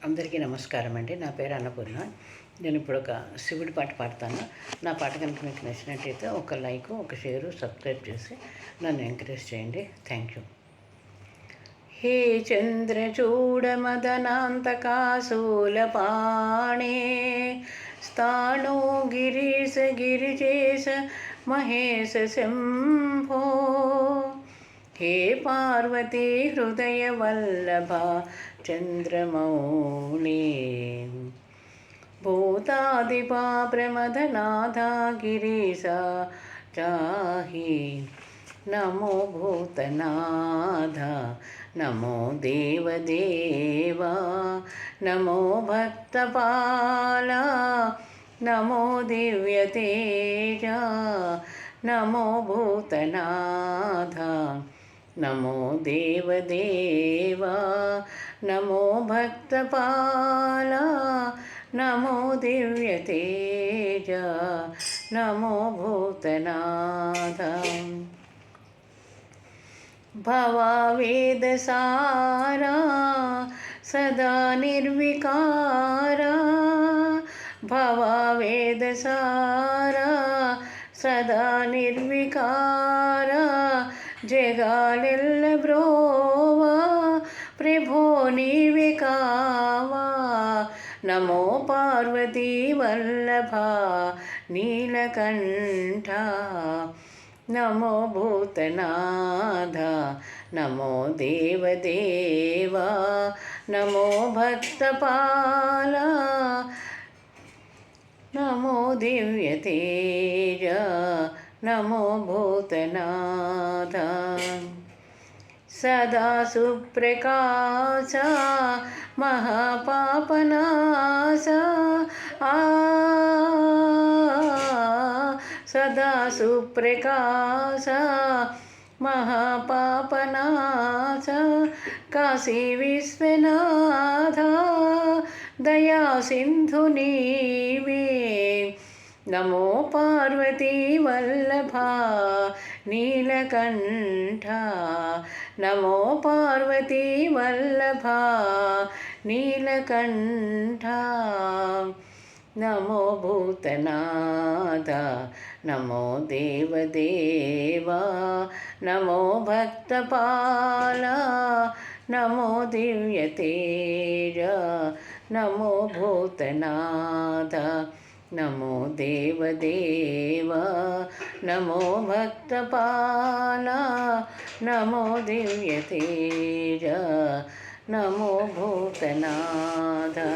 అందరికీ నమస్కారం అండి. నా పేరు అన్నపూర్ణ. నేను ఇప్పుడు ఒక శివుడి పాట పాడతాను. నా పాట కనుక మీకు నచ్చినట్టయితే ఒక లైక్, ఒక షేరు, సబ్స్క్రైబ్ చేసి నన్ను ఎంకరేజ్ చేయండి. Thank you. హే చంద్రచూడ మదనాంతకాశూలపాణే స్థాణో గిరీశ గిరిజేశ మహేశ శంభో हे पार्वती हृदय वल्लभा चंद्रमौली भूतादिपा प्रमदनाथा गिरीशा चाहि नमो भूतनाथा नमो देवदेवा नमो भक्तपाला नमो दिव्यतेजा नमो भूतनाथा नमो देवदेवा नमो भक्तपाला नमो दिव्यतेजा नमो भूतनाथा भवावेदसारा सदा निर्विकारा भवावेदसारा सदा निर्विकारा जगालेल्ल ब्रोवा प्रभो नीवे कावा नमो पार्वती वल्लभा नीलकंठा नमो भूतनाथा नमो देवदेवा नमो भक्तपाला नमो दिव्यतेजा नमो भूतनाथा सदा सुप्रकाशा महापापनाशा सदा सुप्रकाशा महापापनाशा काशी विश्वनाथा दया सिंधु नीवे नमो पार्वती वल्लभा नीलकंठा नमो पार्वती वल्लभा नीलकंठा नमो भूतनाथा नमो देवदेवा नमो भक्तपाला नमो दिव्यतेजा नमो भूतनाथा नमो देवदेवा नमो भक्तपाला नमो दिव्यतेजा नमो भूतनाथा।